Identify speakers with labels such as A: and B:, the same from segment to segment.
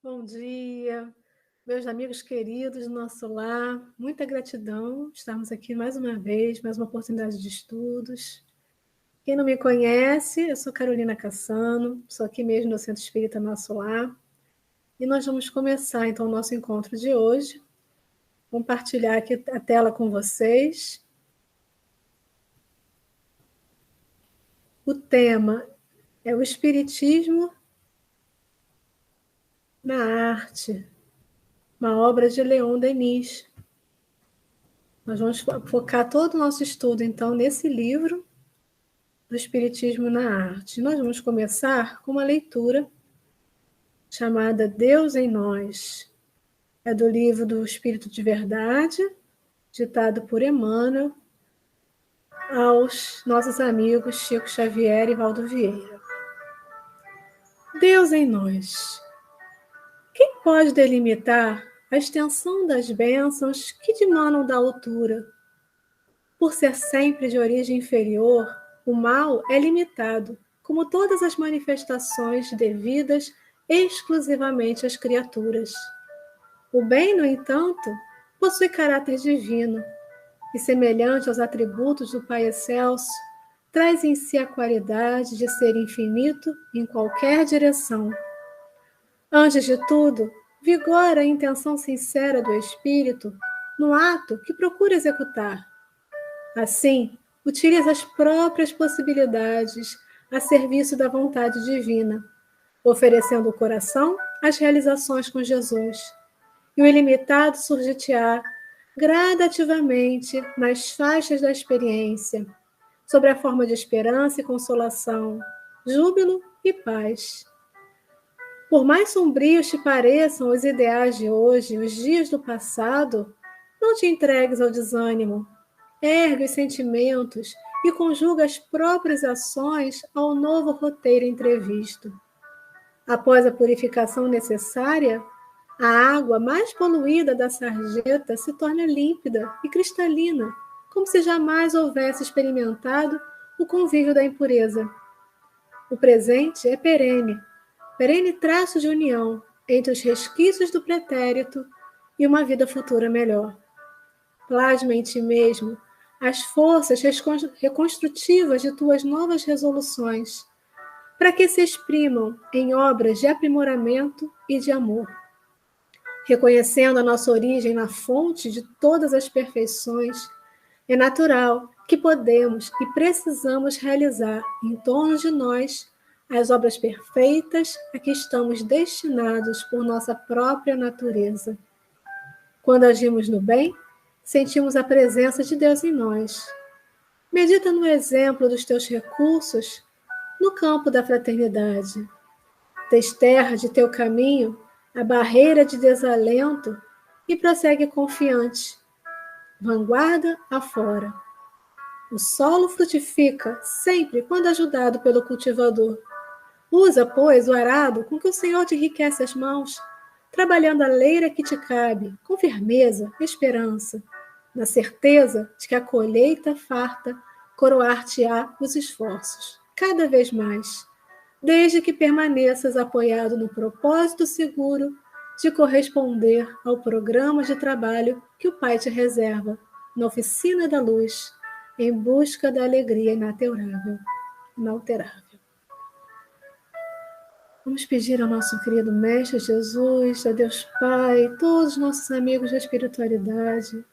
A: Bom dia, meus amigos queridos do nosso lar. Muita gratidão. Estamos aqui mais uma vez, mais uma oportunidade de estudos. Quem não me conhece, eu sou Carolina Cassano, sou aqui mesmo no Centro Espírita Nosso Lar. E nós vamos começar, então, o nosso encontro de hoje. Compartilhar aqui a tela com vocês. O tema é o Espiritismo na Arte, uma obra de Leon Denis. Nós vamos focar todo o nosso estudo, então, nesse livro do Espiritismo na Arte. Nós vamos começar com uma leitura chamada Deus em Nós. É do livro do Espírito de Verdade, ditado por Emmanuel, aos nossos amigos Chico Xavier e Valdo Vieira. Deus em nós. Quem pode delimitar a extensão das bênçãos que dimanam da altura? Por ser sempre de origem inferior, o mal é limitado, como todas as manifestações devidas exclusivamente às criaturas. O bem, no entanto, possui caráter divino e, semelhante aos atributos do Pai Excelso, traz em si a qualidade de ser infinito em qualquer direção. Antes de tudo, vigora a intenção sincera do espírito no ato que procura executar. Assim, utiliza as próprias possibilidades a serviço da vontade divina, oferecendo o coração às realizações com Jesus, e o ilimitado surgir-te-á gradativamente nas faixas da experiência, sob a forma de esperança e consolação, júbilo e paz. Por mais sombrios te pareçam os ideais de hoje, os dias do passado, não te entregues ao desânimo. Ergue os sentimentos e conjuga as próprias ações ao novo roteiro entrevisto. Após a purificação necessária, a água mais poluída da sarjeta se torna límpida e cristalina, como se jamais houvesse experimentado o convívio da impureza. O presente é perene traço de união entre os resquícios do pretérito e uma vida futura melhor. Plasma em ti mesmo as forças reconstrutivas de tuas novas resoluções, para que se exprimam em obras de aprimoramento e de amor. Reconhecendo a nossa origem na fonte de todas as perfeições, é natural que podemos e precisamos realizar em torno de nós as obras perfeitas a que estamos destinados por nossa própria natureza. Quando agimos no bem, sentimos a presença de Deus em nós. Medita no exemplo dos teus recursos no campo da fraternidade. Desterra de teu caminho a barreira de desalento e prossegue confiante, vanguarda afora. O solo frutifica sempre quando ajudado pelo cultivador. Usa, pois, o arado com que o Senhor te enriquece as mãos, trabalhando a leira que te cabe, com firmeza e esperança, na certeza de que a colheita farta coroar-te-á os esforços, cada vez mais, desde que permaneças apoiado no propósito seguro de corresponder ao programa de trabalho que o Pai te reserva, na oficina da luz, em busca da alegria inalterável. Vamos pedir ao nosso querido Mestre Jesus, a Deus Pai, todos os nossos amigos da espiritualidade,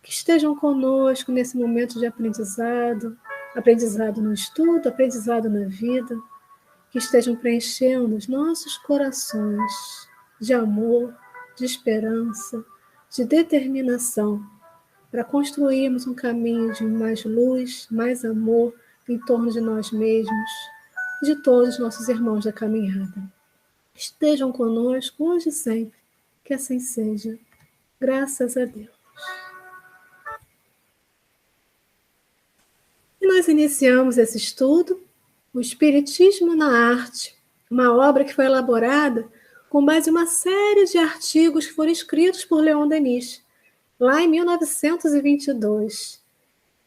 A: que estejam conosco nesse momento de aprendizado, aprendizado no estudo, aprendizado na vida, que estejam preenchendo os nossos corações de amor, de esperança, de determinação, para construirmos um caminho de mais luz, mais amor em torno de nós mesmos, de todos os nossos irmãos da caminhada. Estejam conosco hoje e sempre, que assim seja. Graças a Deus. E nós iniciamos esse estudo, o Espiritismo na Arte, uma obra que foi elaborada com base em uma série de artigos que foram escritos por Leon Denis, lá em 1922.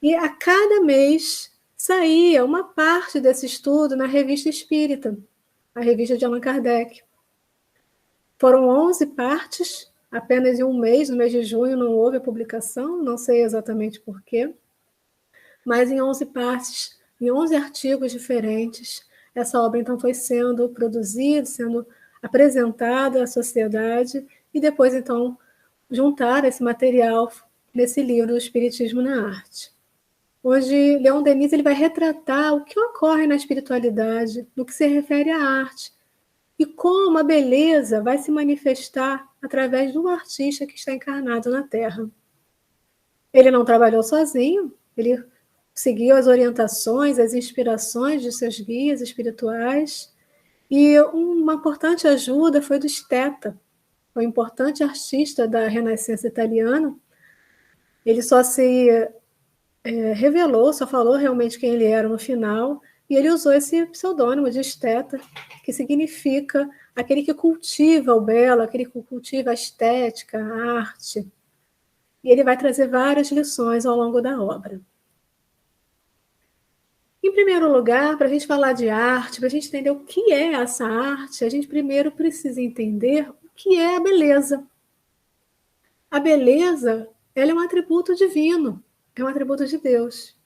A: E a cada mês saía uma parte desse estudo na Revista Espírita, a revista de Allan Kardec. Foram 11 partes, apenas em um mês, no mês de junho não houve a publicação, não sei exatamente por quê, mas em 11 partes, em 11 artigos diferentes, essa obra então foi sendo produzida, sendo apresentada à sociedade, e depois então juntar esse material nesse livro, O Espiritismo na Arte. Hoje, Leon Denis ele vai retratar o que ocorre na espiritualidade, no que se refere à arte, e como a beleza vai se manifestar através do artista que está encarnado na Terra. Ele não trabalhou sozinho, ele seguiu as orientações, as inspirações de seus guias espirituais, e uma importante ajuda foi do Stetta, um importante artista da Renascença italiana. Ele só se revelou, só falou realmente quem ele era no final, e ele usou esse pseudônimo de Stetta, que significa aquele que cultiva o belo, aquele que cultiva a estética, a arte. E ele vai trazer várias lições ao longo da obra. Em primeiro lugar, para a gente falar de arte, para a gente entender o que é essa arte, a gente primeiro precisa entender o que é a beleza. A beleza, ela é um atributo divino, é um atributo de Deus.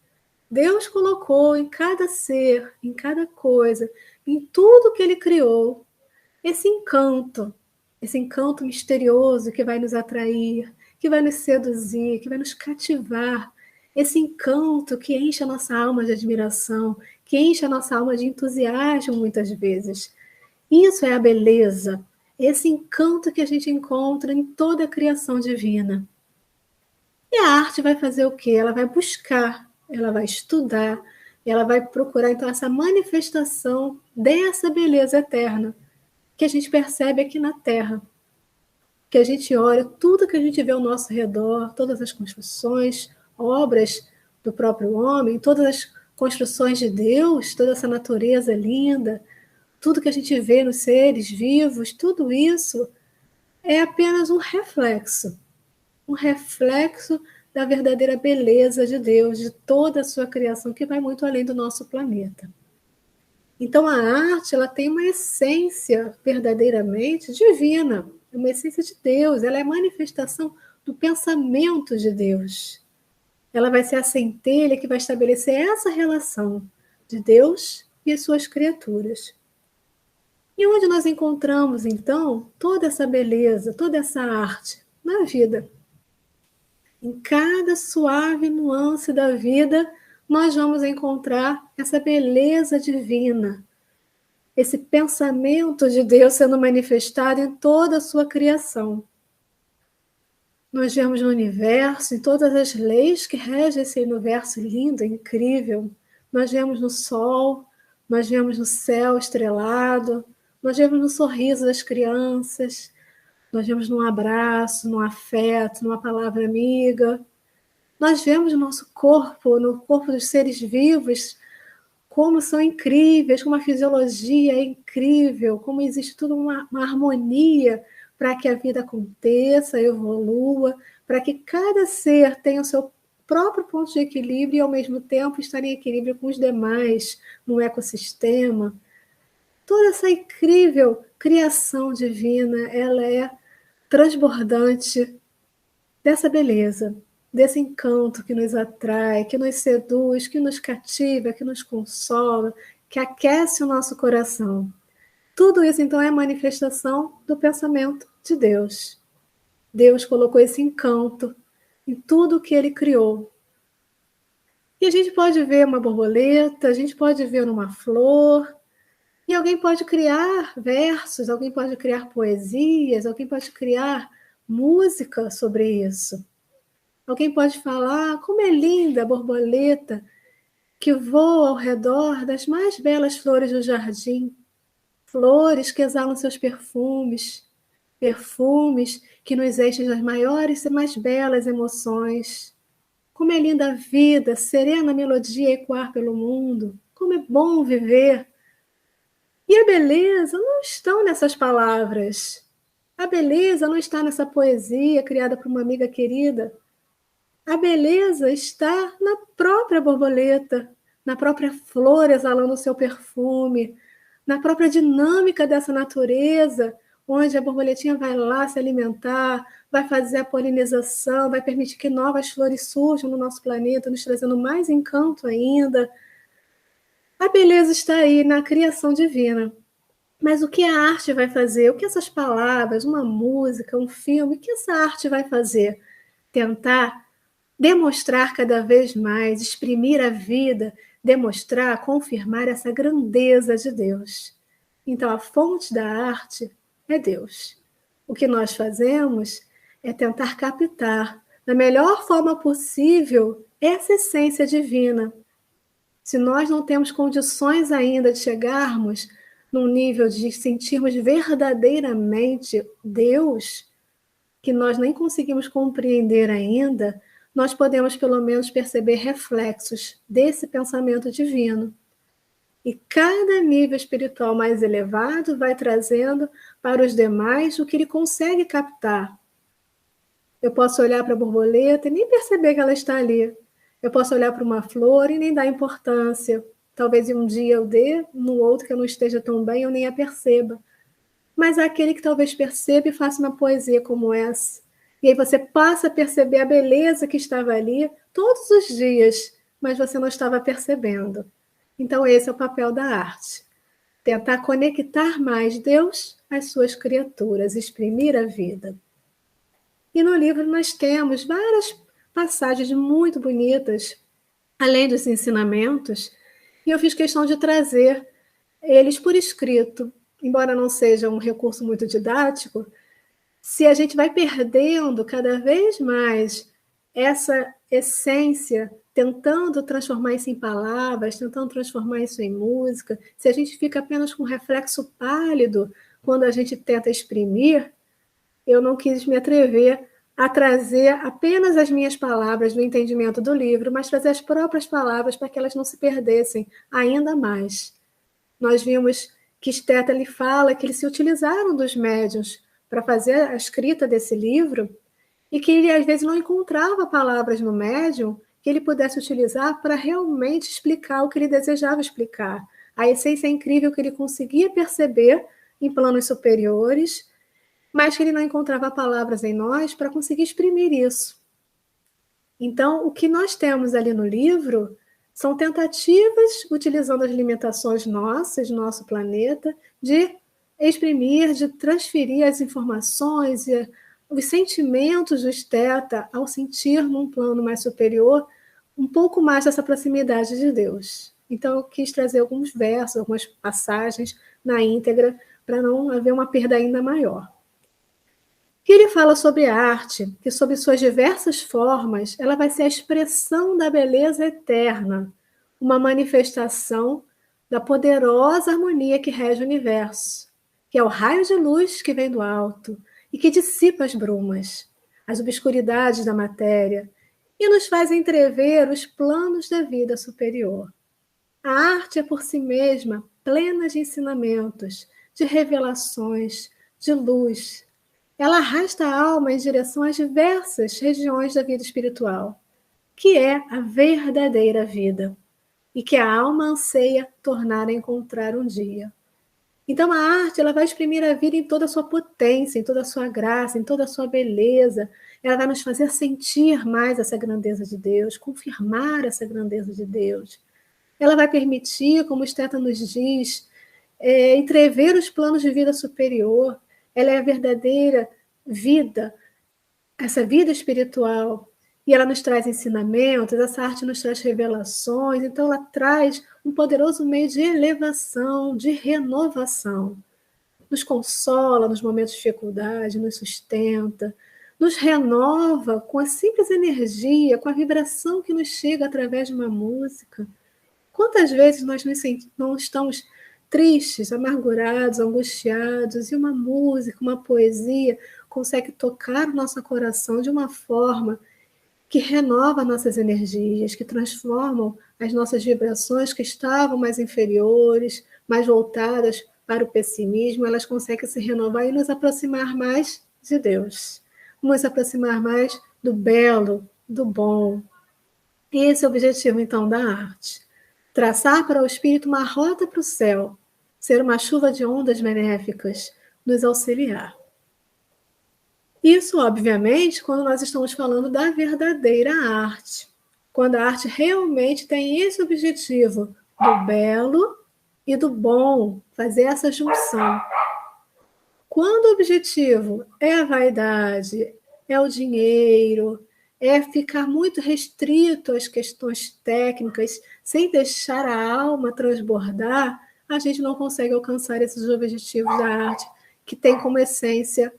A: Deus colocou em cada ser, em cada coisa, em tudo que ele criou, esse encanto misterioso que vai nos atrair, que vai nos seduzir, que vai nos cativar, esse encanto que enche a nossa alma de admiração, que enche a nossa alma de entusiasmo muitas vezes. Isso é a beleza, esse encanto que a gente encontra em toda a criação divina. E a arte vai fazer o quê? Ela vai buscar, ela vai estudar, ela vai procurar então essa manifestação dessa beleza eterna que a gente percebe aqui na Terra, que a gente olha, tudo que a gente vê ao nosso redor, todas as construções, obras do próprio homem, todas as construções de Deus, toda essa natureza linda, tudo que a gente vê nos seres vivos, tudo isso é apenas um reflexo da verdadeira beleza de Deus, de toda a sua criação, que vai muito além do nosso planeta. Então, a arte ela tem uma essência verdadeiramente divina, uma essência de Deus, ela é a manifestação do pensamento de Deus. Ela vai ser a centelha que vai estabelecer essa relação de Deus e as suas criaturas. E onde nós encontramos, então, toda essa beleza, toda essa arte? Na vida. Em cada suave nuance da vida, nós vamos encontrar essa beleza divina, esse pensamento de Deus sendo manifestado em toda a sua criação. Nós vemos no universo, em todas as leis que regem esse universo lindo, incrível. Nós vemos no sol, nós vemos no céu estrelado, nós vemos no sorriso das crianças, nós vemos num abraço, num afeto, numa palavra amiga. Nós vemos no nosso corpo, no corpo dos seres vivos, como são incríveis, como a fisiologia é incrível, como existe toda uma harmonia para que a vida aconteça, evolua, para que cada ser tenha o seu próprio ponto de equilíbrio e, ao mesmo tempo, estar em equilíbrio com os demais, no ecossistema. Toda essa incrível criação divina, ela é transbordante dessa beleza, desse encanto que nos atrai, que nos seduz, que nos cativa, que nos consola, que aquece o nosso coração. Tudo isso, então, é a manifestação do pensamento de Deus. Deus colocou esse encanto em tudo que ele criou. E a gente pode ver uma borboleta, a gente pode ver uma flor, e alguém pode criar versos, alguém pode criar poesias, alguém pode criar música sobre isso. Alguém pode falar como é linda a borboleta que voa ao redor das mais belas flores do jardim, flores que exalam seus perfumes, perfumes que nos enchem das maiores e mais belas emoções. Como é linda a vida, serena melodia ecoar pelo mundo, como é bom viver. E a beleza não está nessas palavras. A beleza não está nessa poesia criada por uma amiga querida. A beleza está na própria borboleta, na própria flor exalando o seu perfume, na própria dinâmica dessa natureza, onde a borboletinha vai lá se alimentar, vai fazer a polinização, vai permitir que novas flores surjam no nosso planeta, nos trazendo mais encanto ainda. A beleza está aí na criação divina. Mas o que a arte vai fazer? O que essas palavras, uma música, um filme, o que essa arte vai fazer? Tentar demonstrar cada vez mais, exprimir a vida, demonstrar, confirmar essa grandeza de Deus. Então, a fonte da arte é Deus. O que nós fazemos é tentar captar, da melhor forma possível, essa essência divina. Se nós não temos condições ainda de chegarmos num nível de sentirmos verdadeiramente Deus, que nós nem conseguimos compreender ainda, nós podemos pelo menos perceber reflexos desse pensamento divino. E cada nível espiritual mais elevado vai trazendo para os demais o que ele consegue captar. Eu posso olhar para a borboleta e nem perceber que ela está ali. Eu posso olhar para uma flor e nem dar importância. Talvez um dia eu dê, no outro que eu não esteja tão bem, eu nem a perceba. Mas há aquele que talvez perceba e faça uma poesia como essa. E aí você passa a perceber a beleza que estava ali todos os dias, mas você não estava percebendo. Então esse é o papel da arte. Tentar conectar mais Deus às suas criaturas, exprimir a vida. E no livro nós temos várias passagens muito bonitas, além dos ensinamentos, e eu fiz questão de trazer eles por escrito, embora não seja um recurso muito didático. Se a gente vai perdendo cada vez mais essa essência, tentando transformar isso em palavras, tentando transformar isso em música, se a gente fica apenas com um reflexo pálido quando a gente tenta exprimir, eu não quis me atrever a trazer apenas as minhas palavras do entendimento do livro, mas trazer as próprias palavras para que elas não se perdessem ainda mais. Nós vimos que Stettler fala que eles se utilizaram dos médiuns para fazer a escrita desse livro e que ele, às vezes, não encontrava palavras no médium que ele pudesse utilizar para realmente explicar o que ele desejava explicar. A essência incrível que ele conseguia perceber em planos superiores, mas que ele não encontrava palavras em nós para conseguir exprimir isso. Então, o que nós temos ali no livro são tentativas, utilizando as limitações nossas, nosso planeta, de exprimir, de transferir as informações e os sentimentos do esteta ao sentir num plano mais superior um pouco mais dessa proximidade de Deus. Então, eu quis trazer alguns versos, algumas passagens na íntegra, para não haver uma perda ainda maior. E ele fala sobre a arte, que sob suas diversas formas, ela vai ser a expressão da beleza eterna, uma manifestação da poderosa harmonia que rege o universo, que é o raio de luz que vem do alto e que dissipa as brumas, as obscuridades da matéria e nos faz entrever os planos da vida superior. A arte é por si mesma plena de ensinamentos, de revelações, de luz. Ela arrasta a alma em direção às diversas regiões da vida espiritual, que é a verdadeira vida, e que a alma anseia tornar a encontrar um dia. Então a arte ela vai exprimir a vida em toda a sua potência, em toda a sua graça, em toda a sua beleza. Ela vai nos fazer sentir mais essa grandeza de Deus, confirmar essa grandeza de Deus. Ela vai permitir, como o Stettler nos diz, entrever os planos de vida superior. Ela é a verdadeira vida, essa vida espiritual. E ela nos traz ensinamentos, essa arte nos traz revelações, então ela traz um poderoso meio de elevação, de renovação. Nos consola nos momentos de dificuldade, nos sustenta, nos renova com a simples energia, com a vibração que nos chega através de uma música. Quantas vezes nós não estamos tristes, amargurados, angustiados, e uma música, uma poesia consegue tocar o nosso coração de uma forma que renova nossas energias, que transformam as nossas vibrações que estavam mais inferiores, mais voltadas para o pessimismo, elas conseguem se renovar e nos aproximar mais de Deus, nos aproximar mais do belo, do bom. E esse é o objetivo, então, da arte. Traçar para o espírito uma rota para o céu, ser uma chuva de ondas benéficas, nos auxiliar. Isso, obviamente, quando nós estamos falando da verdadeira arte. Quando a arte realmente tem esse objetivo do belo e do bom, fazer essa junção. Quando o objetivo é a vaidade, é o dinheiro, é ficar muito restrito às questões técnicas, sem deixar a alma transbordar, a gente não consegue alcançar esses objetivos da arte, que tem como essência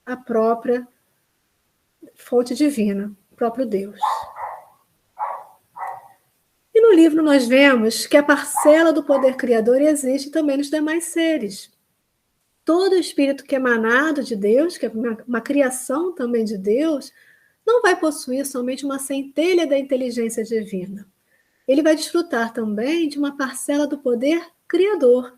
A: a própria fonte divina, o próprio Deus. E no livro nós vemos que a parcela do poder criador existe também nos demais seres. Todo espírito que é emanado de Deus, que é uma criação também de Deus, não vai possuir somente uma centelha da inteligência divina. Ele vai desfrutar também de uma parcela do poder criador,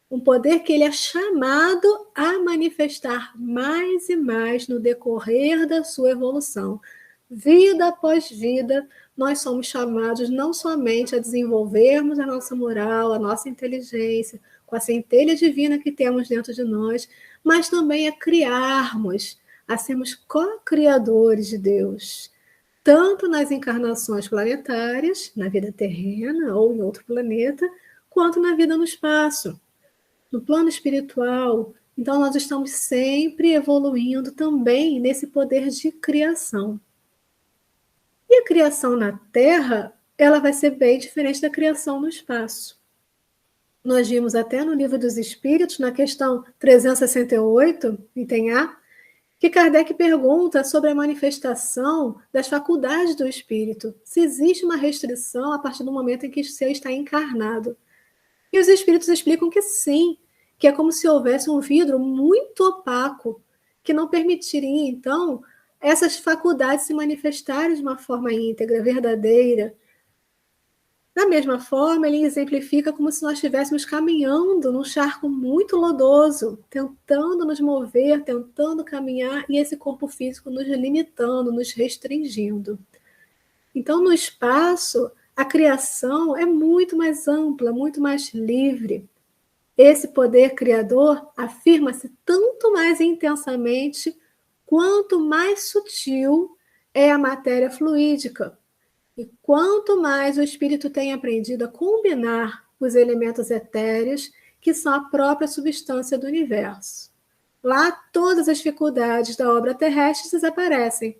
A: um poder que ele é chamado a manifestar mais e mais no decorrer da sua evolução. Vida após vida, nós somos chamados não somente a desenvolvermos a nossa moral, a nossa inteligência, com a centelha divina que temos dentro de nós, mas também a criarmos, a sermos co-criadores de Deus, tanto nas encarnações planetárias, na vida terrena ou em outro planeta, quanto na vida no espaço, no plano espiritual. Então, nós estamos sempre evoluindo também nesse poder de criação. E a criação na Terra, ela vai ser bem diferente da criação no espaço. Nós vimos até no Livro dos Espíritos, na questão 368, item A, que Kardec pergunta sobre a manifestação das faculdades do espírito, se existe uma restrição a partir do momento em que o ser está encarnado. E os espíritos explicam que sim, que é como se houvesse um vidro muito opaco, que não permitiria, então, essas faculdades se manifestarem de uma forma íntegra, verdadeira. Da mesma forma, ele exemplifica como se nós estivéssemos caminhando num charco muito lodoso, tentando nos mover, tentando caminhar, e esse corpo físico nos limitando, nos restringindo. Então, no espaço, a criação é muito mais ampla, muito mais livre. Esse poder criador afirma-se tanto mais intensamente quanto mais sutil é a matéria fluídica. E quanto mais o espírito tem aprendido a combinar os elementos etéreos, que são a própria substância do universo. Lá, todas as dificuldades da obra terrestre desaparecem.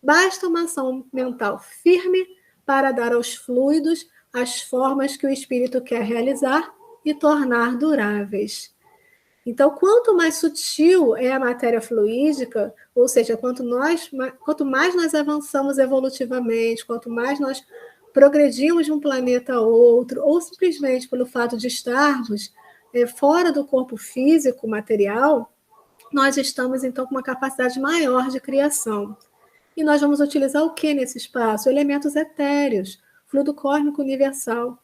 A: Basta uma ação mental firme para dar aos fluidos as formas que o espírito quer realizar e tornar duráveis. Então, quanto mais sutil é a matéria fluídica, ou seja, quanto mais nós avançamos evolutivamente, quanto mais nós progredimos de um planeta a outro, ou simplesmente pelo fato de estarmos fora do corpo físico, material, nós estamos, então, com uma capacidade maior de criação. E nós vamos utilizar o que nesse espaço? Elementos etéreos, fluido cósmico universal,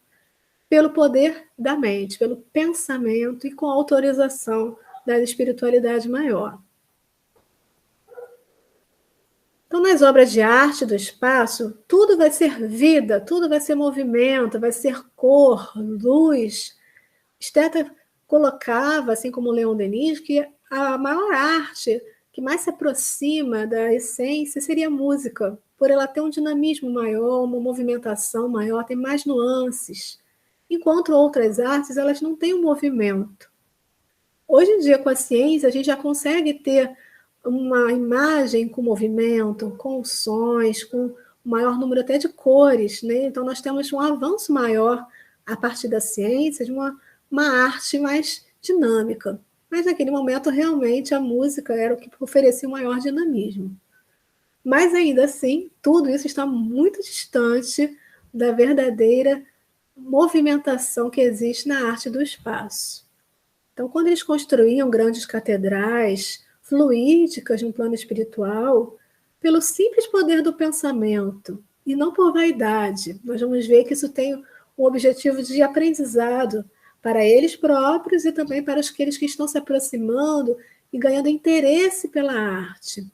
A: pelo poder da mente, pelo pensamento e com a autorização da espiritualidade maior. Então, nas obras de arte do espaço, tudo vai ser vida, tudo vai ser movimento, vai ser cor, luz. Stetta colocava, assim como Leon Denis, que a maior arte que mais se aproxima da essência seria a música, por ela ter um dinamismo maior, uma movimentação maior, tem mais nuances. Enquanto outras artes, elas não têm um movimento. Hoje em dia, com a ciência, a gente já consegue ter uma imagem com movimento, com sons, com um maior número até de cores, né? Então, nós temos um avanço maior a partir da ciência, de uma arte mais dinâmica. Mas, naquele momento, realmente, a música era o que oferecia o maior dinamismo. Mas, ainda assim, tudo isso está muito distante da verdadeira movimentação que existe na arte do espaço. Então, quando eles construíam grandes catedrais fluídicas no plano espiritual, pelo simples poder do pensamento, e não por vaidade, nós vamos ver que isso tem um objetivo de aprendizado para eles próprios e também para aqueles que estão se aproximando e ganhando interesse pela arte.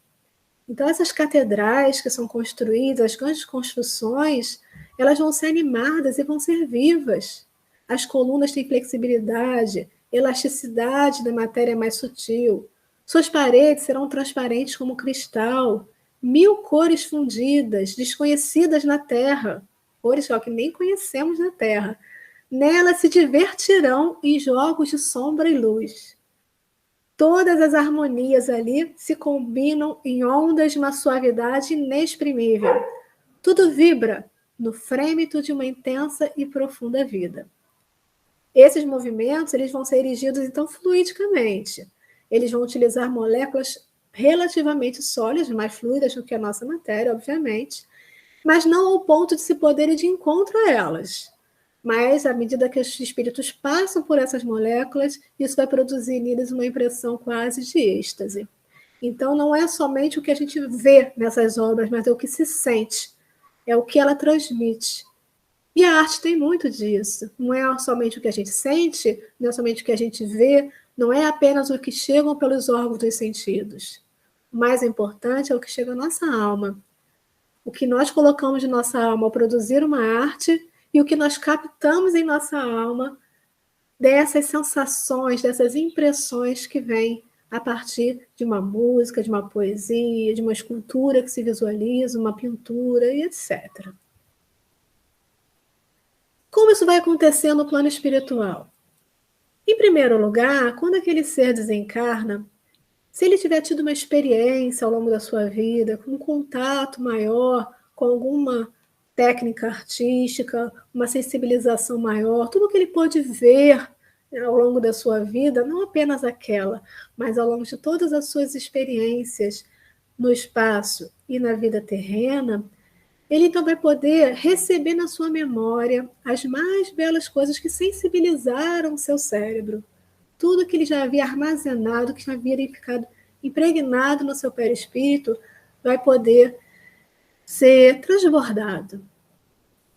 A: Então, essas catedrais que são construídas, as grandes construções, elas vão ser animadas e vão ser vivas. As colunas têm flexibilidade, elasticidade da matéria mais sutil. Suas paredes serão transparentes como cristal, 1000 cores fundidas, desconhecidas na Terra, cores que nem conhecemos na Terra. Nela se divertirão em jogos de sombra e luz. Todas as harmonias ali se combinam em ondas de uma suavidade inexprimível. Tudo vibra no frêmito de uma intensa e profunda vida. Esses movimentos eles vão ser erigidos, então, fluidicamente. Eles vão utilizar moléculas relativamente sólidas, mais fluidas do que a nossa matéria, obviamente, mas não ao ponto de se poder ir de encontro a elas. Mas, à medida que os espíritos passam por essas moléculas, isso vai produzir neles uma impressão quase de êxtase. Então, não é somente o que a gente vê nessas obras, mas é o que se sente, é o que ela transmite. E a arte tem muito disso. Não é somente o que a gente sente, não é somente o que a gente vê, não é apenas o que chega pelos órgãos dos sentidos. O mais importante é o que chega à nossa alma. O que nós colocamos de nossa alma ao produzir uma arte e o que nós captamos em nossa alma dessas sensações, dessas impressões que vêm a partir de uma música, de uma poesia, de uma escultura que se visualiza, uma pintura e etc. Como isso vai acontecer no plano espiritual? Em primeiro lugar, quando aquele ser desencarna, se ele tiver tido uma experiência ao longo da sua vida, com um contato maior com alguma técnica artística, uma sensibilização maior, tudo que ele pode ver ao longo da sua vida, não apenas aquela, mas ao longo de todas as suas experiências no espaço e na vida terrena, ele então vai poder receber na sua memória as mais belas coisas que sensibilizaram o seu cérebro. Tudo que ele já havia armazenado, que já havia ficado impregnado no seu perispírito, vai poder ser transbordado.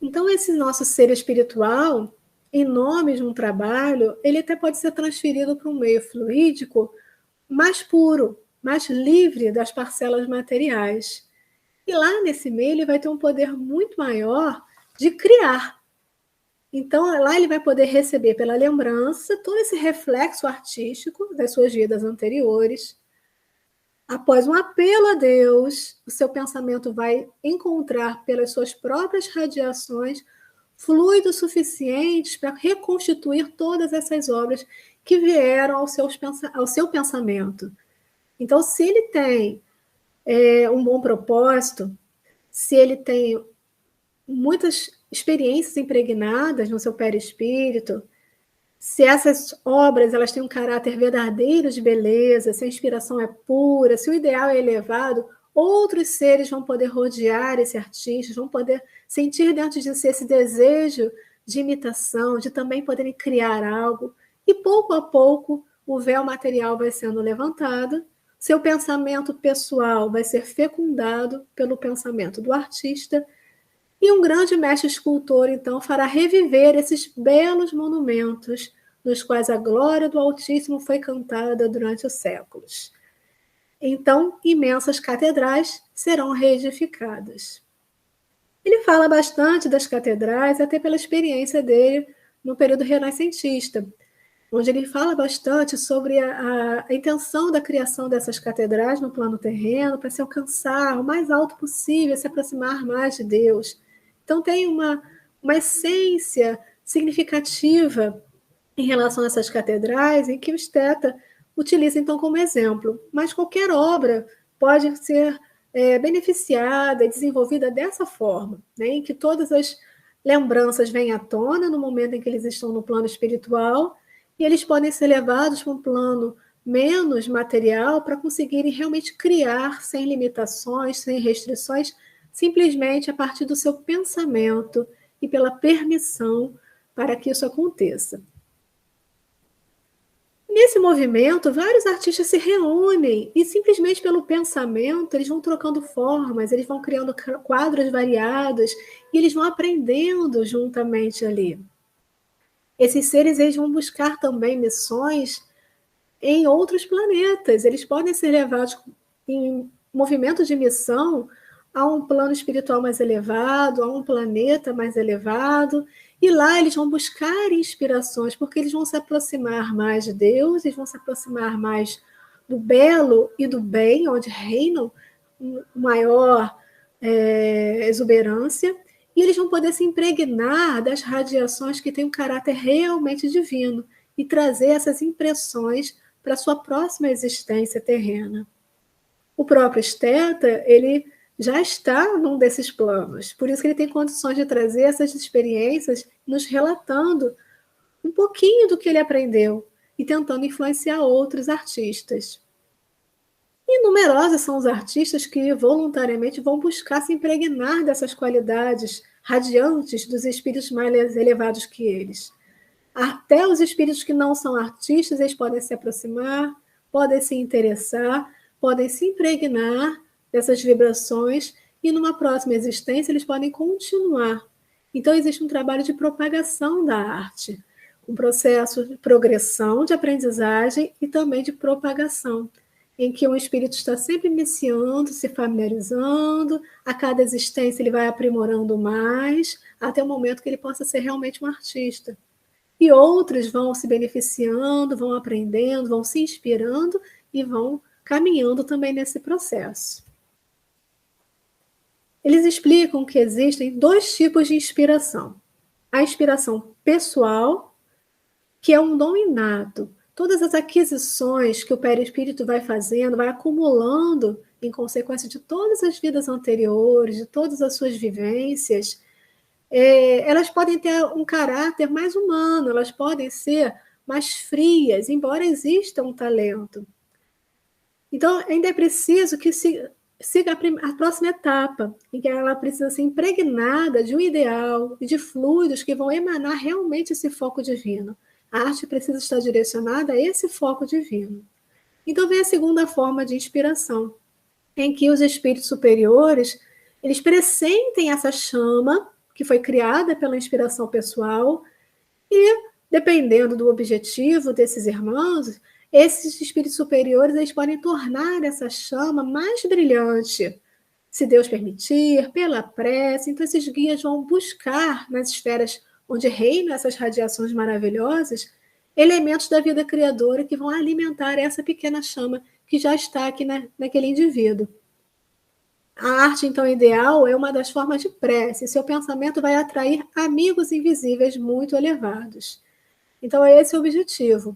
A: Então, esse nosso ser espiritual, em nome de um trabalho, ele até pode ser transferido para um meio fluídico mais puro, mais livre das parcelas materiais. E lá nesse meio ele vai ter um poder muito maior de criar. Então lá ele vai poder receber pela lembrança todo esse reflexo artístico das suas vidas anteriores. Após um apelo a Deus, o seu pensamento vai encontrar pelas suas próprias radiações fluidos suficientes para reconstituir todas essas obras que vieram ao seu pensamento. Então, se ele tem um bom propósito, se ele tem muitas experiências impregnadas no seu perispírito, se essas obras elas têm um caráter verdadeiro de beleza, se a inspiração é pura, se o ideal é elevado, outros seres vão poder rodear esse artista, vão poder sentir dentro de si esse desejo de imitação, de também poderem criar algo, e pouco a pouco o véu material vai sendo levantado, seu pensamento pessoal vai ser fecundado pelo pensamento do artista, e um grande mestre escultor, então, fará reviver esses belos monumentos nos quais a glória do Altíssimo foi cantada durante os séculos. Então, imensas catedrais serão reedificadas. Ele fala bastante das catedrais, até pela experiência dele no período renascentista, onde ele fala bastante sobre a intenção da criação dessas catedrais no plano terreno para se alcançar o mais alto possível, se aproximar mais de Deus. Então tem uma essência significativa em relação a essas catedrais, em que o esteta utiliza então como exemplo. Mas qualquer obra pode ser beneficiada e desenvolvida dessa forma, né, em que todas as lembranças vêm à tona no momento em que eles estão no plano espiritual, e eles podem ser levados para um plano menos material para conseguirem realmente criar sem limitações, sem restrições, simplesmente a partir do seu pensamento e pela permissão para que isso aconteça. Nesse movimento, vários artistas se reúnem e simplesmente pelo pensamento eles vão trocando formas, eles vão criando quadros variados e eles vão aprendendo juntamente ali. Esses seres eles vão buscar também missões em outros planetas. Eles podem ser levados em movimento de missão a um plano espiritual mais elevado, a um planeta mais elevado, E lá eles vão buscar inspirações, porque eles vão se aproximar mais de Deus, eles vão se aproximar mais do belo e do bem, onde reinam maior exuberância, e eles vão poder se impregnar das radiações que têm um caráter realmente divino e trazer essas impressões para a sua próxima existência terrena. O próprio esteta, ele já está num desses planos, por isso que ele tem condições de trazer essas experiências, nos relatando um pouquinho do que ele aprendeu e tentando influenciar outros artistas. E numerosos são os artistas que voluntariamente vão buscar se impregnar dessas qualidades radiantes dos espíritos mais elevados que eles. Até os espíritos que não são artistas, eles podem se aproximar, podem se interessar, podem se impregnar dessas vibrações e numa próxima existência eles podem continuar. Então existe um trabalho de propagação da arte, um processo de progressão, de aprendizagem e também de propagação, em que o espírito está sempre iniciando, se familiarizando, a cada existência ele vai aprimorando mais, até o momento que ele possa ser realmente um artista. E outros vão se beneficiando, vão aprendendo, vão se inspirando e vão caminhando também nesse processo. Eles explicam que existem 2 tipos de inspiração. A inspiração pessoal, que é um dom inato. Todas as aquisições que o perispírito vai fazendo, vai acumulando em consequência de todas as vidas anteriores, de todas as suas vivências, elas podem ter um caráter mais humano, elas podem ser mais frias, embora exista um talento. Então, ainda é preciso que siga a próxima etapa, em que ela precisa ser impregnada de um ideal e de fluidos que vão emanar realmente esse foco divino. A arte precisa estar direcionada a esse foco divino. Então vem a segunda forma de inspiração, em que os espíritos superiores, eles pressentem essa chama que foi criada pela inspiração pessoal e, dependendo do objetivo desses irmãos, esses espíritos superiores eles podem tornar essa chama mais brilhante, se Deus permitir, pela prece. Então esses guias vão buscar nas esferas onde reinam essas radiações maravilhosas, elementos da vida criadora que vão alimentar essa pequena chama que já está aqui naquele indivíduo. A arte, então, ideal é uma das formas de prece. Seu pensamento vai atrair amigos invisíveis muito elevados. Então, é esse o objetivo.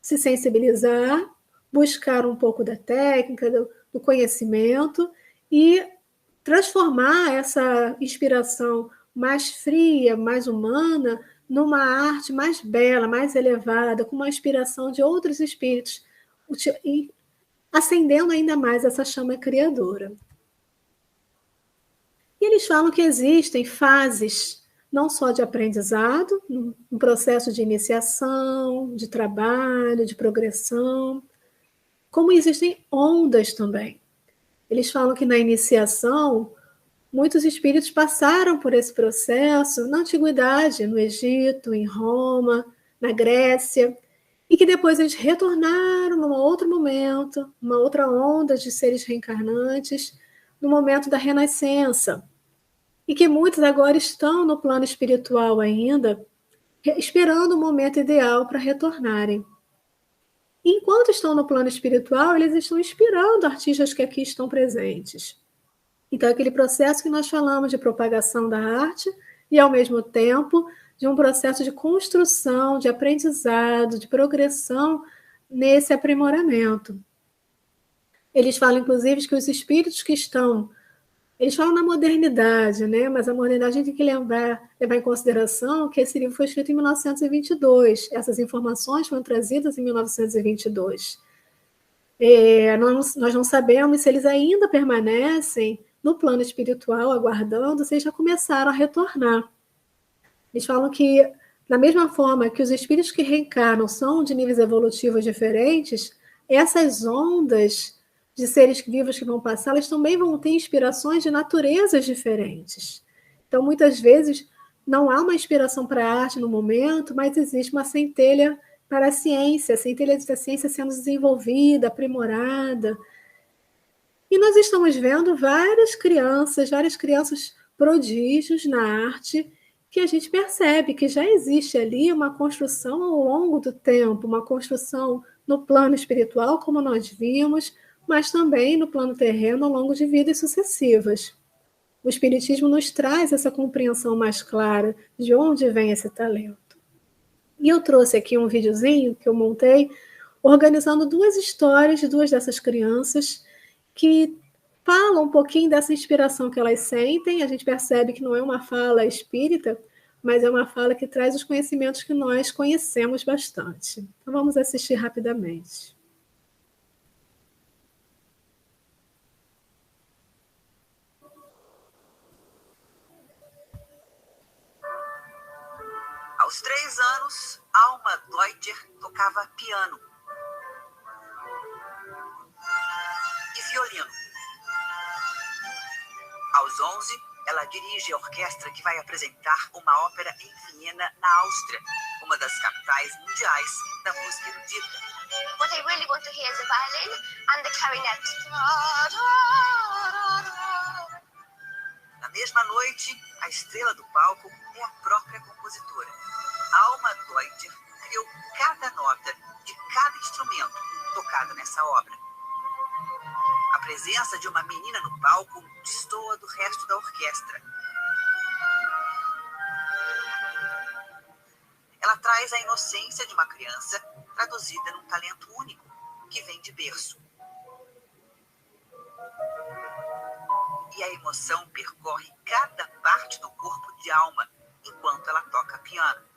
A: Se sensibilizar, buscar um pouco da técnica, do conhecimento e transformar essa inspiração mais fria, mais humana, numa arte mais bela, mais elevada, com uma inspiração de outros espíritos, e acendendo ainda mais essa chama criadora. E eles falam que existem fases, não só de aprendizado, um processo de iniciação, de trabalho, de progressão, como existem ondas também. Eles falam que na iniciação, muitos espíritos passaram por esse processo na antiguidade, no Egito, em Roma, na Grécia, e que depois eles retornaram num outro momento, uma outra onda de seres reencarnantes, no momento da Renascença, e que muitos agora estão no plano espiritual ainda, esperando o momento ideal para retornarem. E enquanto estão no plano espiritual, eles estão inspirando artistas que aqui estão presentes. Então, é aquele processo que nós falamos de propagação da arte e, ao mesmo tempo, de um processo de construção, de aprendizado, de progressão nesse aprimoramento. Eles falam, inclusive, que os espíritos que estão... Eles falam na modernidade, né? Mas a modernidade a gente tem que levar em consideração que esse livro foi escrito em 1922. Essas informações foram trazidas em 1922. Nós não sabemos se eles ainda permanecem no plano espiritual, aguardando, se eles já começaram a retornar. Eles falam que, da mesma forma que os espíritos que reencarnam são de níveis evolutivos diferentes, essas ondas de seres vivos que vão passar, elas também vão ter inspirações de naturezas diferentes. Então, muitas vezes, não há uma inspiração para a arte no momento, mas existe uma centelha para a ciência da ciência sendo desenvolvida, aprimorada. E nós estamos vendo várias crianças prodígios na arte, que a gente percebe que já existe ali uma construção ao longo do tempo, uma construção no plano espiritual, como nós vimos, mas também no plano terreno ao longo de vidas sucessivas. O Espiritismo nos traz essa compreensão mais clara de onde vem esse talento. E eu trouxe aqui um videozinho que eu montei, organizando duas histórias de duas dessas crianças que falam um pouquinho dessa inspiração que elas sentem. A gente percebe que não é uma fala espírita, mas é uma fala que traz os conhecimentos que nós conhecemos bastante. Então vamos assistir rapidamente.
B: Aos 3 anos, Alma Deuter tocava piano e violino. Aos 11, ela dirige a orquestra que vai apresentar uma ópera em Viena, na Áustria, uma das capitais mundiais da música erudita.
C: What I really want to hear is the violin and the clarinet.
B: Na mesma noite, a estrela do palco é a própria compositora. Alma Deuter criou cada nota de cada instrumento tocado nessa obra. A presença de uma menina no palco destoa do resto da orquestra. Ela traz a inocência de uma criança traduzida num talento único, que vem de berço. E a emoção percorre cada parte do corpo de Alma enquanto ela toca piano.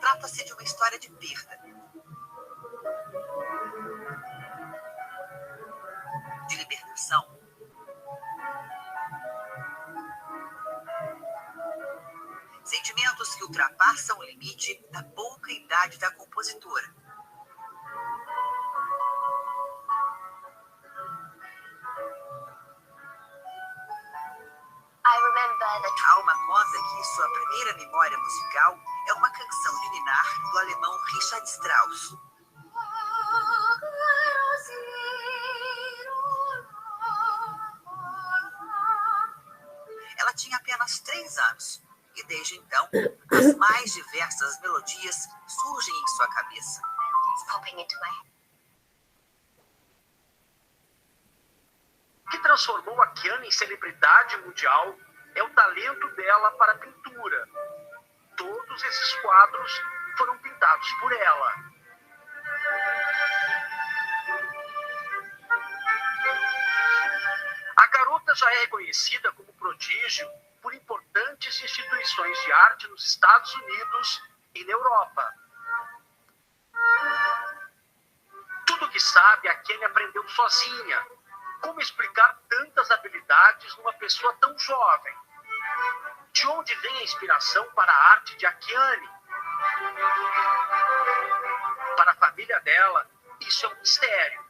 B: Trata-se de uma história de perda, de libertação. Sentimentos que ultrapassam o limite da pouca idade da compositora. Alma conta que sua primeira memória musical é uma canção de ninar do alemão Richard Strauss. Ela tinha apenas 3 anos e desde então as mais diversas melodias surgem em sua cabeça.
D: O que transformou a Kiane em celebridade mundial é o talento dela para a pintura. Todos esses quadros foram pintados por ela. A garota já é reconhecida como prodígio por importantes instituições de arte nos Estados Unidos e na Europa. Tudo que sabe, a Kiane aprendeu sozinha. Como explicar tantas habilidades numa pessoa tão jovem? De onde vem a inspiração para a arte de Kiane? Para a família dela, isso é um mistério.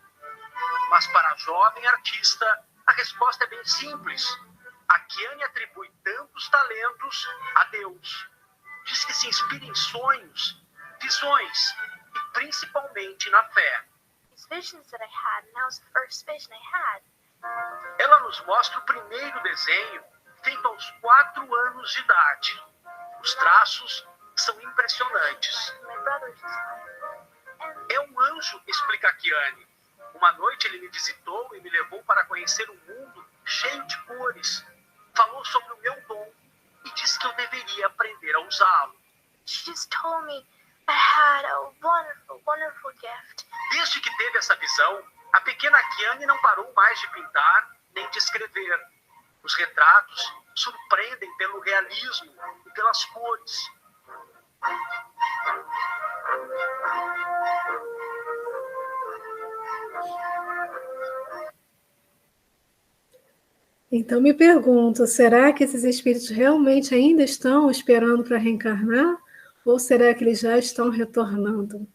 D: Mas para a jovem artista, a resposta é bem simples. A Kiane atribui tantos talentos a Deus. Diz que se inspira em sonhos, visões e principalmente na fé. Ela nos mostra o primeiro desenho feito aos 4 anos de idade. Os traços são impressionantes. É um anjo, explica Kiane. Uma noite ele me visitou e me levou para conhecer um mundo cheio de cores. Falou sobre o meu dom e disse que eu deveria aprender a usá-lo.
C: She just told me I had a wonderful, wonderful gift.
D: Desde que teve essa visão, a pequena Kiane não parou mais de pintar nem de escrever. Os retratos surpreendem pelo realismo e pelas cores.
A: Então me pergunto, será que esses espíritos realmente ainda estão esperando para reencarnar? Ou será que eles já estão retornando?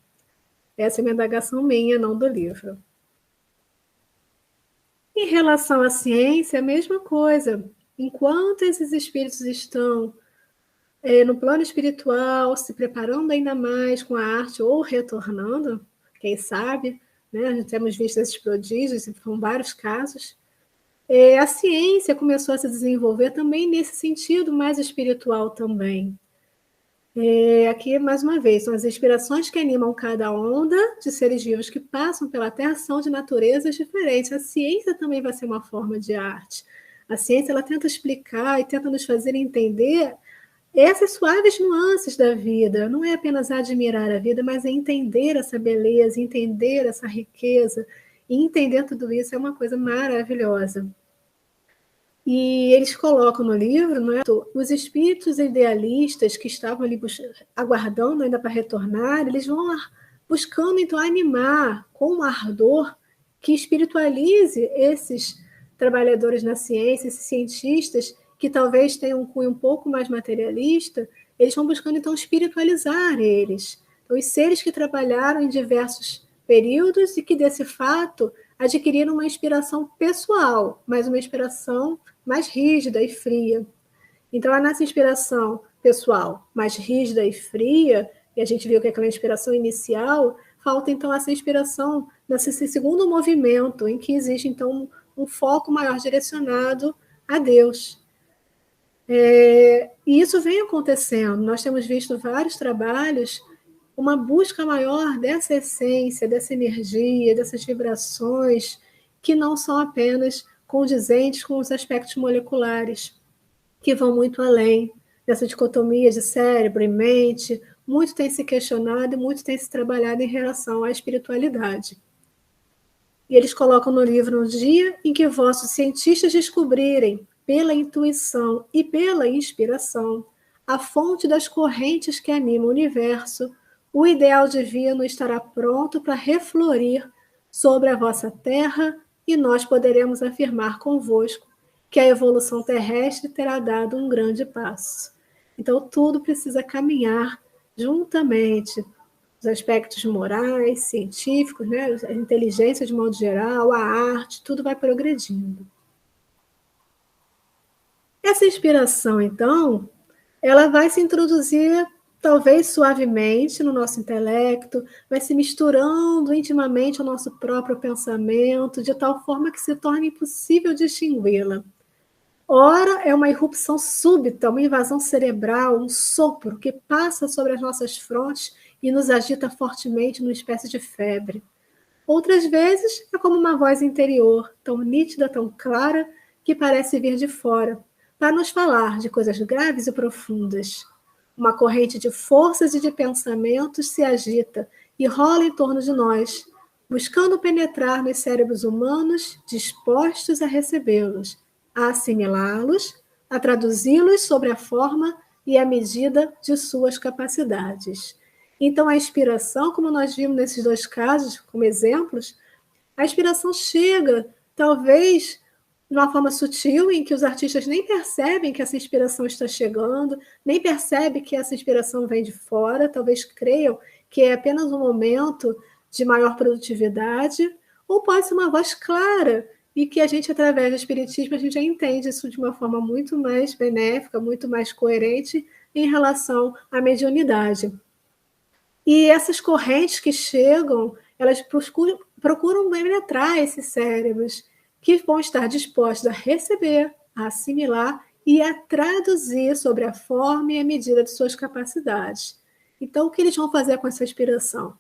A: Essa é uma indagação minha, não do livro. Em relação à ciência, a mesma coisa. Enquanto esses espíritos estão no plano espiritual, se preparando ainda mais com a arte ou retornando, quem sabe, né? Já temos visto esses prodígios, foram vários casos. A ciência começou a se desenvolver também nesse sentido mais espiritual também. Aqui, mais uma vez, são as inspirações que animam cada onda de seres vivos que passam pela Terra são de naturezas diferentes. A ciência também vai ser uma forma de arte. A ciência ela tenta explicar e tenta nos fazer entender essas suaves nuances da vida. Não é apenas admirar a vida, mas é entender essa beleza, entender essa riqueza. E entender tudo isso é uma coisa maravilhosa. E eles colocam no livro, não é, os espíritos idealistas que estavam ali aguardando ainda para retornar, eles vão buscando então animar com um ardor que espiritualize esses trabalhadores na ciência, esses cientistas que talvez tenham um cunho um pouco mais materialista, eles vão buscando então espiritualizar eles. Então, os seres que trabalharam em diversos períodos e que desse fato adquiriram uma inspiração pessoal, mas uma inspiração mais rígida e fria. Então, nessa inspiração pessoal mais rígida e fria, e a gente viu que aquela inspiração inicial, falta então essa inspiração nesse segundo movimento, em que existe então um foco maior direcionado a Deus. E isso vem acontecendo. Nós temos visto vários trabalhos, uma busca maior dessa essência, dessa energia, dessas vibrações, que não são apenas condizentes com os aspectos moleculares, que vão muito além dessa dicotomia de cérebro e mente. Muito tem se questionado e muito tem se trabalhado em relação à espiritualidade. E eles colocam no livro: no dia em que vossos cientistas descobrirem, pela intuição e pela inspiração, a fonte das correntes que animam o universo, o ideal divino estará pronto para reflorir sobre a vossa terra e nós poderemos afirmar convosco que a evolução terrestre terá dado um grande passo. Então, tudo precisa caminhar juntamente. Os aspectos morais, científicos, né? A inteligência de modo geral, a arte, tudo vai progredindo. Essa inspiração, então, ela vai se introduzir talvez suavemente no nosso intelecto, vai se misturando intimamente ao nosso próprio pensamento, de tal forma que se torna impossível distingui-la. Ora, é uma irrupção súbita, uma invasão cerebral, um sopro que passa sobre as nossas frontes e nos agita fortemente numa espécie de febre. Outras vezes, é como uma voz interior, tão nítida, tão clara, que parece vir de fora, para nos falar de coisas graves e profundas. Uma corrente de forças e de pensamentos se agita e rola em torno de nós, buscando penetrar nos cérebros humanos dispostos a recebê-los, a assimilá-los, a traduzi-los sobre a forma e a medida de suas capacidades. Então, a inspiração, como nós vimos nesses dois casos, como exemplos, a inspiração chega, talvez, de uma forma sutil, em que os artistas nem percebem que essa inspiração está chegando, nem percebem que essa inspiração vem de fora, talvez creiam que é apenas um momento de maior produtividade, ou pode ser uma voz clara, e que a gente, através do espiritismo, a gente já entende isso de uma forma muito mais benéfica, muito mais coerente em relação à mediunidade. E essas correntes que chegam, elas procuram penetrar esses cérebros, que vão estar dispostos a receber, a assimilar e a traduzir sobre a forma e a medida de suas capacidades. Então, o que eles vão fazer com essa inspiração?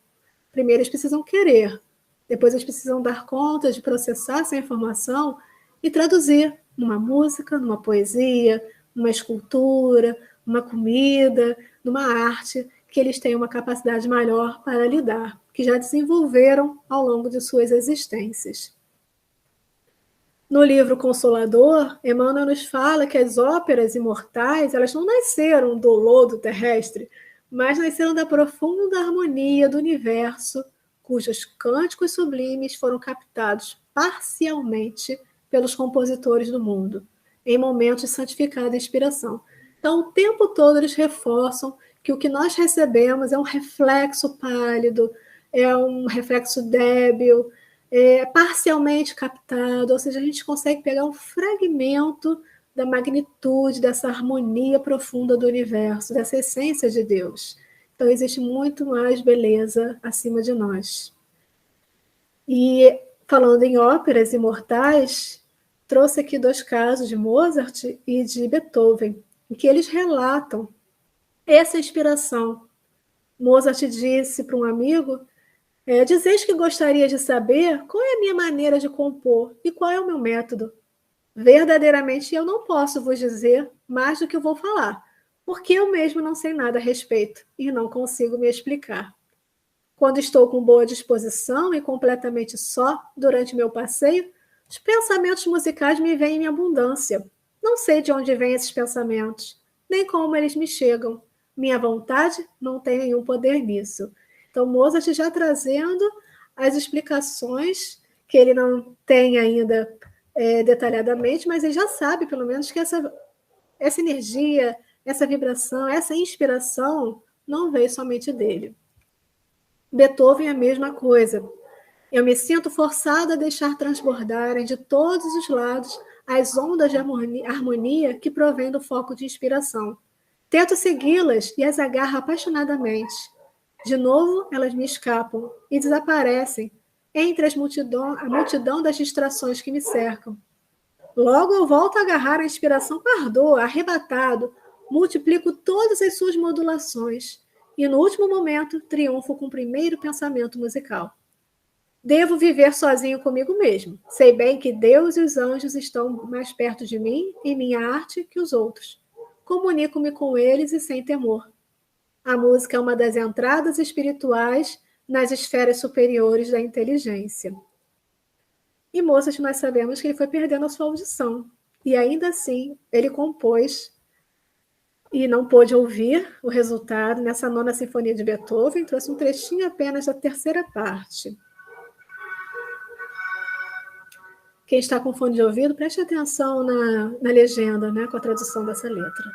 A: Primeiro, eles precisam querer. Depois, eles precisam dar conta de processar essa informação e traduzir numa música, numa poesia, numa escultura, numa comida, numa arte, que eles têm uma capacidade maior para lidar, que já desenvolveram ao longo de suas existências. No livro Consolador, Emmanuel nos fala que as óperas imortais, elas não nasceram do lodo terrestre, mas nasceram da profunda harmonia do universo, cujos cânticos sublimes foram captados parcialmente pelos compositores do mundo, em momentos de santificada inspiração. Então, o tempo todo eles reforçam que o que nós recebemos é um reflexo pálido, é um reflexo débil, parcialmente captado, ou seja, a gente consegue pegar um fragmento da magnitude, dessa harmonia profunda do universo, dessa essência de Deus. Então, existe muito mais beleza acima de nós. E, falando em óperas imortais, trouxe aqui 2 casos de Mozart e de Beethoven, em que eles relatam essa inspiração. Mozart disse para um amigo: dizeis que gostaria de saber qual é a minha maneira de compor e qual é o meu método. Verdadeiramente eu não posso vos dizer mais do que eu vou falar, porque eu mesmo não sei nada a respeito e não consigo me explicar. Quando estou com boa disposição e completamente só durante meu passeio, os pensamentos musicais me vêm em abundância. Não sei de onde vêm esses pensamentos, nem como eles me chegam. Minha vontade não tem nenhum poder nisso. Então, Mozart já trazendo as explicações que ele não tem ainda detalhadamente, mas ele já sabe, pelo menos, que essa energia, essa vibração, essa inspiração não veio somente dele. Beethoven é a mesma coisa. Eu me sinto forçada a deixar transbordarem de todos os lados as ondas de harmonia que provêm do foco de inspiração. Tento segui-las e as agarro apaixonadamente. De novo, elas me escapam e desaparecem entre a multidão das distrações que me cercam. Logo eu volto a agarrar a inspiração com ardor, arrebatado, multiplico todas as suas modulações e, no último momento, triunfo com o primeiro pensamento musical. Devo viver sozinho comigo mesmo. Sei bem que Deus e os anjos estão mais perto de mim, em minha arte, que os outros. Comunico-me com eles e sem temor. A música é uma das entradas espirituais nas esferas superiores da inteligência. E Mozart, nós sabemos que ele foi perdendo a sua audição. E ainda assim, ele compôs e não pôde ouvir o resultado nessa 9ª Sinfonia de Beethoven, trouxe um trechinho apenas da 3ª parte. Quem está com fone de ouvido, preste atenção na legenda, né, com a tradução dessa letra.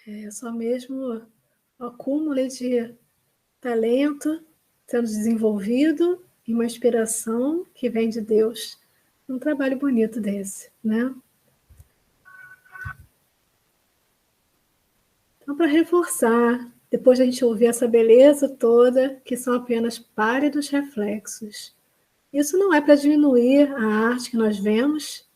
A: É só mesmo o acúmulo de talento sendo desenvolvido e uma inspiração que vem de Deus. Um trabalho bonito desse, né? Então, para reforçar, depois de a gente ouvir essa beleza toda, que são apenas pálidos reflexos. Isso não é para diminuir a arte que nós vemos,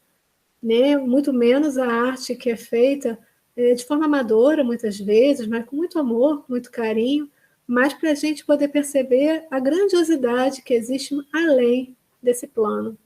A: né? Muito menos a arte que é feita de forma amadora, muitas vezes, mas com muito amor, muito carinho, mas para a gente poder perceber a grandiosidade que existe além desse plano.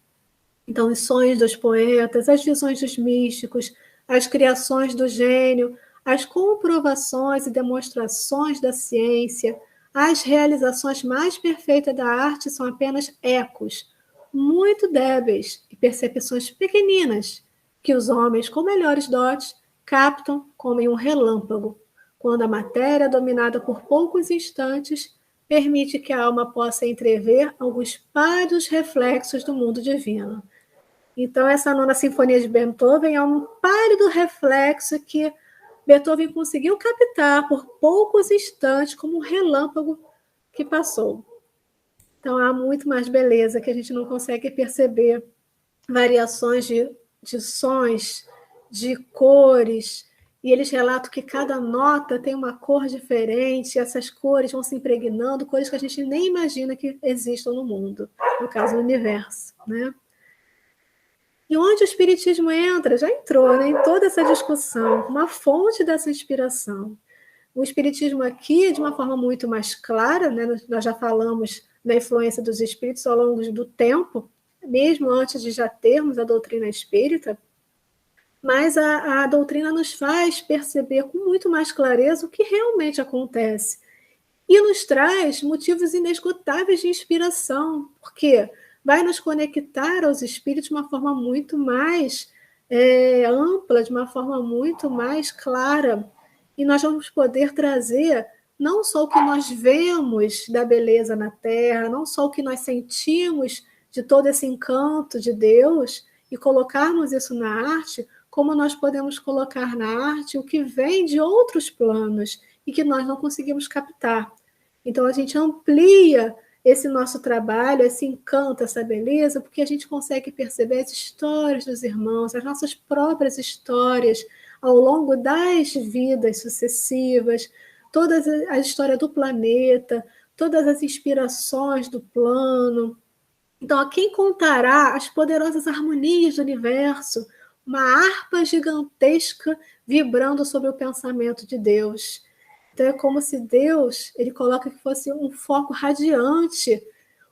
A: Então, os sonhos dos poetas, as visões dos místicos, as criações do gênio, as comprovações e demonstrações da ciência, as realizações mais perfeitas da arte são apenas ecos, muito débeis e percepções pequeninas, que os homens com melhores dotes captam como em um relâmpago, quando a matéria, dominada por poucos instantes, permite que a alma possa entrever alguns pálidos reflexos do mundo divino. Então, essa nona sinfonia de Beethoven é um pálido reflexo que Beethoven conseguiu captar por poucos instantes, como um relâmpago que passou. Então, há muito mais beleza que a gente não consegue perceber. Variações de sons, de cores, e eles relatam que cada nota tem uma cor diferente, e essas cores vão se impregnando, cores que a gente nem imagina que existam no mundo, no caso, no universo, né? E onde o Espiritismo entra? Já entrou, né, em toda essa discussão, uma fonte dessa inspiração. O Espiritismo aqui, de uma forma muito mais clara, né, nós já falamos da influência dos espíritos ao longo do tempo, mesmo antes de já termos a doutrina espírita, mas a doutrina nos faz perceber com muito mais clareza o que realmente acontece. E nos traz motivos inesgotáveis de inspiração, porque vai nos conectar aos espíritos de uma forma muito mais ampla, de uma forma muito mais clara. E nós vamos poder trazer não só o que nós vemos da beleza na Terra, não só o que nós sentimos de todo esse encanto de Deus, e colocarmos isso na arte, como nós podemos colocar na arte o que vem de outros planos e que nós não conseguimos captar. Então, a gente amplia esse nosso trabalho, esse encanto, essa beleza, porque a gente consegue perceber as histórias dos irmãos, as nossas próprias histórias ao longo das vidas sucessivas, toda a história do planeta, todas as inspirações do plano. Então, a quem contará as poderosas harmonias do universo, uma harpa gigantesca vibrando sobre o pensamento de Deus. Então, é como se Deus, ele coloca que fosse um foco radiante,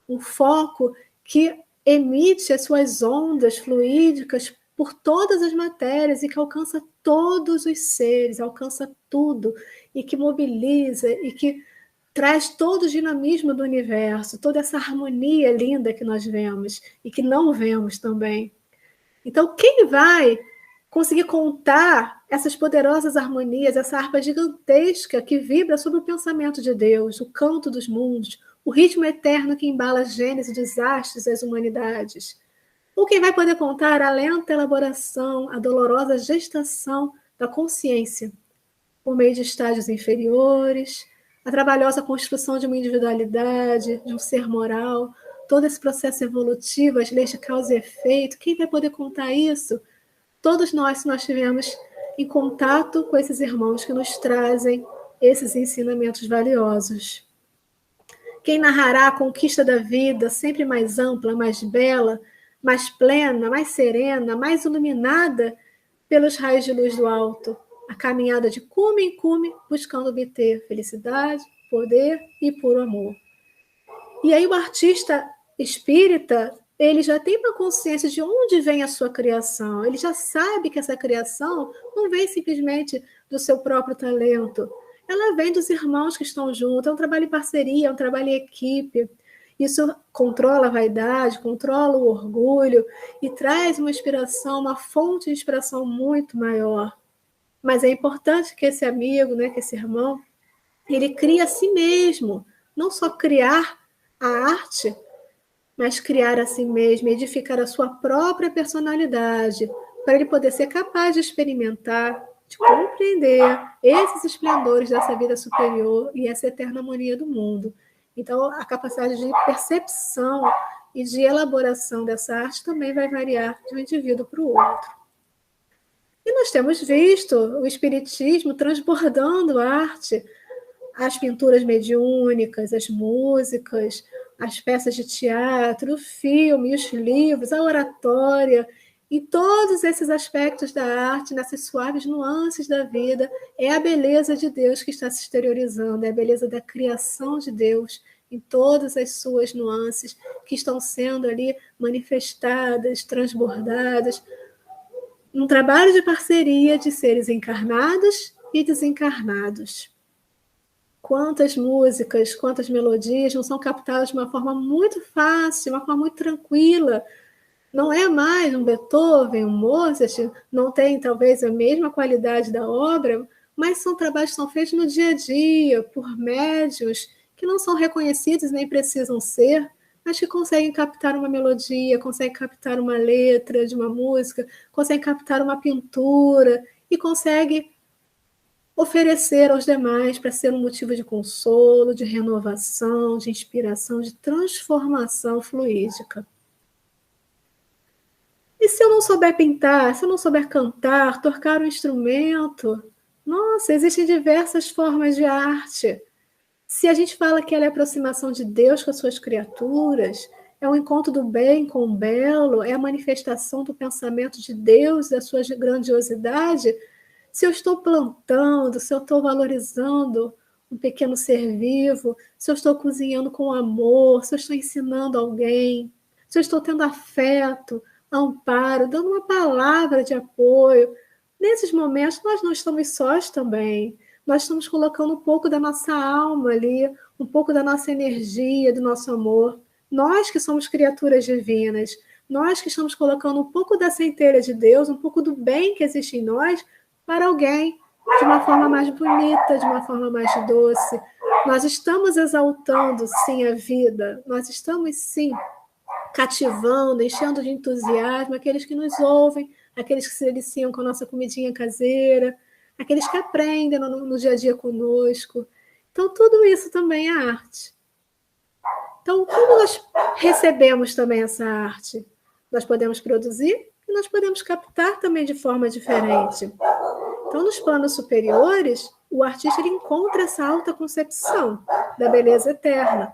A: um foco que emite as suas ondas fluídicas por todas as matérias e que alcança todos os seres, alcança tudo, e que mobiliza e que traz todo o dinamismo do universo, toda essa harmonia linda que nós vemos e que não vemos também. Então, quem vai conseguir contar essas poderosas harmonias, essa harpa gigantesca que vibra sobre o pensamento de Deus, o canto dos mundos, o ritmo eterno que embala a gênese dos astros e as humanidades? Ou quem vai poder contar a lenta elaboração, a dolorosa gestação da consciência, por meio de estágios inferiores, a trabalhosa construção de uma individualidade, de um ser moral, todo esse processo evolutivo, as leis de causa e efeito? Quem vai poder contar isso? Todos nós, se nós estivermos em contato com esses irmãos que nos trazem esses ensinamentos valiosos. Quem narrará a conquista da vida, sempre mais ampla, mais bela, mais plena, mais serena, mais iluminada pelos raios de luz do alto, a caminhada de cume em cume, buscando obter felicidade, poder e puro amor. E aí o artista espírita, ele já tem uma consciência de onde vem a sua criação. Ele já sabe que essa criação não vem simplesmente do seu próprio talento. Ela vem dos irmãos que estão juntos. É um trabalho em parceria, é um trabalho em equipe. Isso controla a vaidade, controla o orgulho e traz uma inspiração, uma fonte de inspiração muito maior. Mas é importante que esse amigo, né, que esse irmão, ele crie a si mesmo. Não só criar a arte, mas criar a si mesmo, edificar a sua própria personalidade, para ele poder ser capaz de experimentar, de compreender esses esplendores dessa vida superior e essa eterna harmonia do mundo. Então, a capacidade de percepção e de elaboração dessa arte também vai variar de um indivíduo para o outro. E nós temos visto o espiritismo transbordando a arte, as pinturas mediúnicas, as músicas, as peças de teatro, o filme, os livros, a oratória, e todos esses aspectos da arte, nessas suaves nuances da vida, é a beleza de Deus que está se exteriorizando, é a beleza da criação de Deus, em todas as suas nuances, que estão sendo ali manifestadas, transbordadas, num trabalho de parceria de seres encarnados e desencarnados. Quantas músicas, quantas melodias não são captadas de uma forma muito fácil, de uma forma muito tranquila. Não é mais um Beethoven, um Mozart, não tem talvez a mesma qualidade da obra, mas são trabalhos que são feitos no dia a dia, por médiuns que não são reconhecidos nem precisam ser, mas que conseguem captar uma melodia, conseguem captar uma letra de uma música, conseguem captar uma pintura e conseguem oferecer aos demais para ser um motivo de consolo, de renovação, de inspiração, de transformação fluídica. E se eu não souber pintar, se eu não souber cantar, tocar um instrumento? Nossa, existem diversas formas de arte. Se a gente fala que ela é a aproximação de Deus com as suas criaturas, é o encontro do bem com o belo, é a manifestação do pensamento de Deus, da sua grandiosidade, se eu estou plantando, se eu estou valorizando um pequeno ser vivo, se eu estou cozinhando com amor, se eu estou ensinando alguém, se eu estou tendo afeto, amparo, dando uma palavra de apoio, nesses momentos nós não estamos sós também. Nós estamos colocando um pouco da nossa alma ali, um pouco da nossa energia, do nosso amor. Nós que somos criaturas divinas, nós que estamos colocando um pouco da centelha de Deus, um pouco do bem que existe em nós, para alguém, de uma forma mais bonita, de uma forma mais doce. Nós estamos exaltando, sim, a vida. Nós estamos, sim, cativando, enchendo de entusiasmo aqueles que nos ouvem, aqueles que se deliciam com a nossa comidinha caseira, aqueles que aprendem no dia a dia conosco. Então, tudo isso também é arte. Então, como nós recebemos também essa arte? Nós podemos produzir e nós podemos captar também de forma diferente. Então, nos planos superiores, o artista ele encontra essa alta concepção da beleza eterna.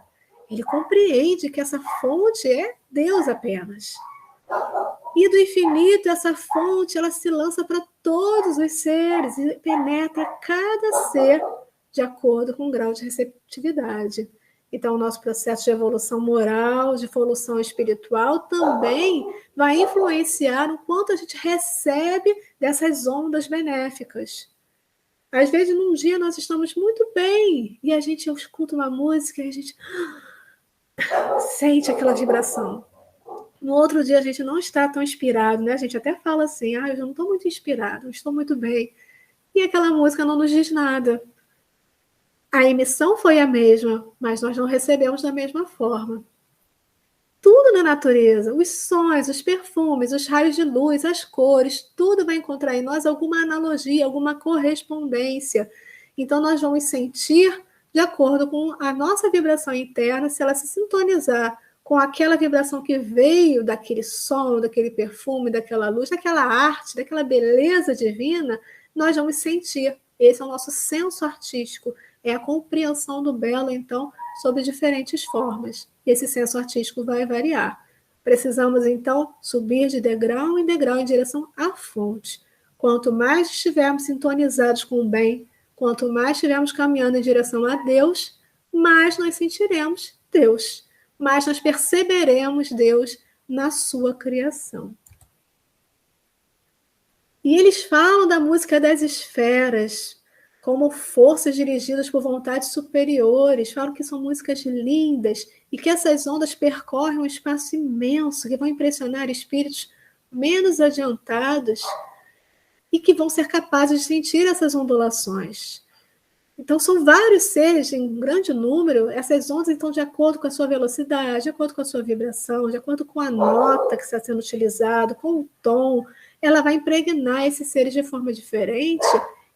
A: Ele compreende que essa fonte é Deus apenas. E do infinito, essa fonte ela se lança para todos os seres e penetra cada ser de acordo com o grau de receptividade. Então, o nosso processo de evolução moral, de evolução espiritual, também vai influenciar o quanto a gente recebe dessas ondas benéficas. Às vezes, num dia, nós estamos muito bem e a gente escuta uma música e a gente sente aquela vibração. No outro dia, a gente não está tão inspirado, né? A gente até fala assim, eu já não estou muito inspirado, não estou muito bem. E aquela música não nos diz nada. A emissão foi a mesma, mas nós não recebemos da mesma forma. Tudo na natureza, os sons, os perfumes, os raios de luz, as cores, tudo vai encontrar em nós alguma analogia, alguma correspondência. Então, nós vamos sentir de acordo com a nossa vibração interna, se ela se sintonizar com aquela vibração que veio daquele som, daquele perfume, daquela luz, daquela arte, daquela beleza divina, nós vamos sentir. Esse é o nosso senso artístico. É a compreensão do belo, então, sob diferentes formas. E esse senso artístico vai variar. Precisamos, então, subir de degrau em degrau em direção à fonte. Quanto mais estivermos sintonizados com o bem, quanto mais estivermos caminhando em direção a Deus, mais nós sentiremos Deus, mais nós perceberemos Deus na sua criação. E eles falam da música das esferas, como forças dirigidas por vontades superiores, falam que são músicas lindas e que essas ondas percorrem um espaço imenso, que vão impressionar espíritos menos adiantados e que vão ser capazes de sentir essas ondulações. Então, são vários seres, em um grande número, essas ondas, então, de acordo com a sua velocidade, de acordo com a sua vibração, de acordo com a nota que está sendo utilizada, com o tom, ela vai impregnar esses seres de forma diferente.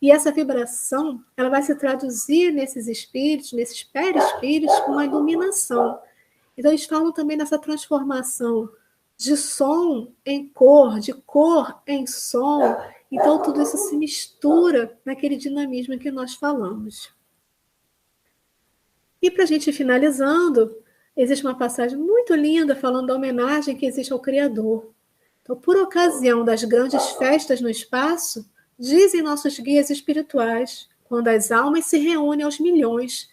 A: E essa vibração, ela vai se traduzir nesses espíritos, nesses perispíritos, com uma iluminação. Então, eles falam também dessa transformação de som em cor, de cor em som, Então, tudo isso se mistura naquele dinamismo que nós falamos. E para a gente ir finalizando, existe uma passagem muito linda falando da homenagem que existe ao Criador. Então, por ocasião das grandes festas no espaço, dizem nossos guias espirituais, quando as almas se reúnem aos milhões,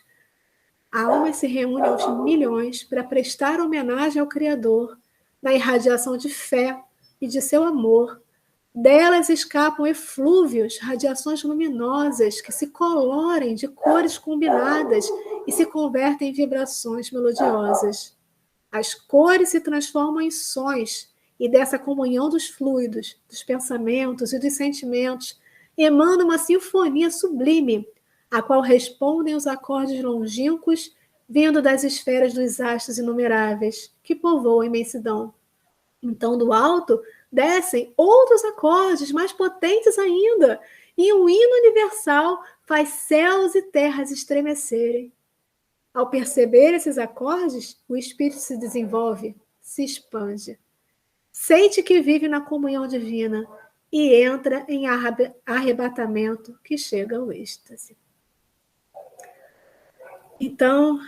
A: para prestar homenagem ao Criador, na irradiação de fé e de seu amor. Delas escapam eflúvios, radiações luminosas que se colorem de cores combinadas e se convertem em vibrações melodiosas. As cores se transformam em sons, e dessa comunhão dos fluidos, dos pensamentos e dos sentimentos, emana uma sinfonia sublime, a qual respondem os acordes longínquos vindo das esferas dos astros inumeráveis, que povoam a imensidão. Então, do alto, descem outros acordes mais potentes ainda, e um hino universal faz céus e terras estremecerem. Ao perceber esses acordes, o espírito se desenvolve, se expande. Sente que vive na comunhão divina e entra em arrebatamento que chega ao êxtase. Então,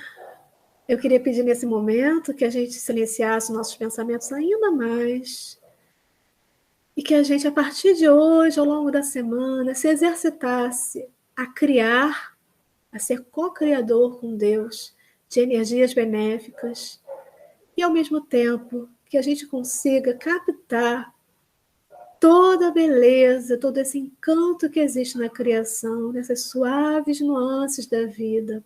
A: eu queria pedir nesse momento que a gente silenciasse nossos pensamentos ainda mais e que a gente, a partir de hoje, ao longo da semana, se exercitasse a criar, a ser co-criador com Deus de energias benéficas e, ao mesmo tempo, que a gente consiga captar toda a beleza, todo esse encanto que existe na criação, nessas suaves nuances da vida,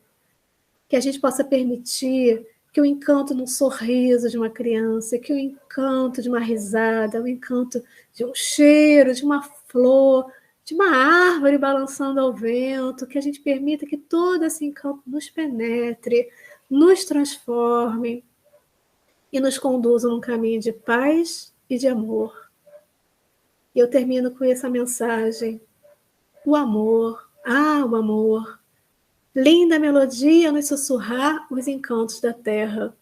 A: que a gente possa permitir que o encanto no sorriso de uma criança, que o encanto de uma risada, o encanto de um cheiro, de uma flor, de uma árvore balançando ao vento, que a gente permita que todo esse encanto nos penetre, nos transforme e nos conduza num caminho de paz e de amor. E eu termino com essa mensagem. O amor, o amor. Linda melodia a nos sussurrar os encantos da terra.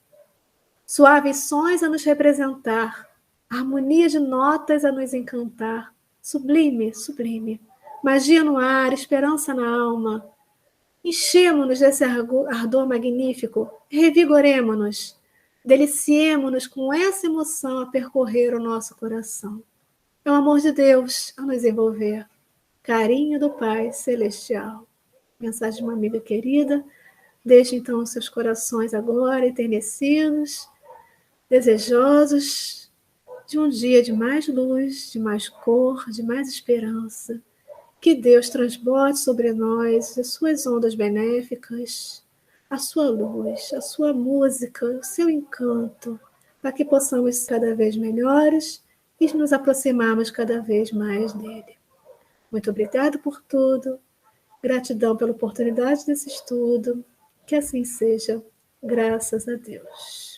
A: Suaves sons a nos representar. Harmonia de notas a nos encantar. Sublime, sublime. Magia no ar, esperança na alma. Enchemo-nos desse ardor magnífico. Revigoremo-nos. Deliciemo-nos com essa emoção a percorrer o nosso coração. É o amor de Deus a nos envolver. Carinho do Pai Celestial. Mensagem de uma amiga querida. Deixe então os seus corações agora enternecidos, desejosos de um dia de mais luz, de mais cor, de mais esperança. Que Deus transborde sobre nós as suas ondas benéficas, a sua luz, a sua música, o seu encanto, para que possamos ser cada vez melhores e nos aproximarmos cada vez mais dele. Muito obrigado por tudo. Gratidão pela oportunidade desse estudo. Que assim seja. Graças a Deus.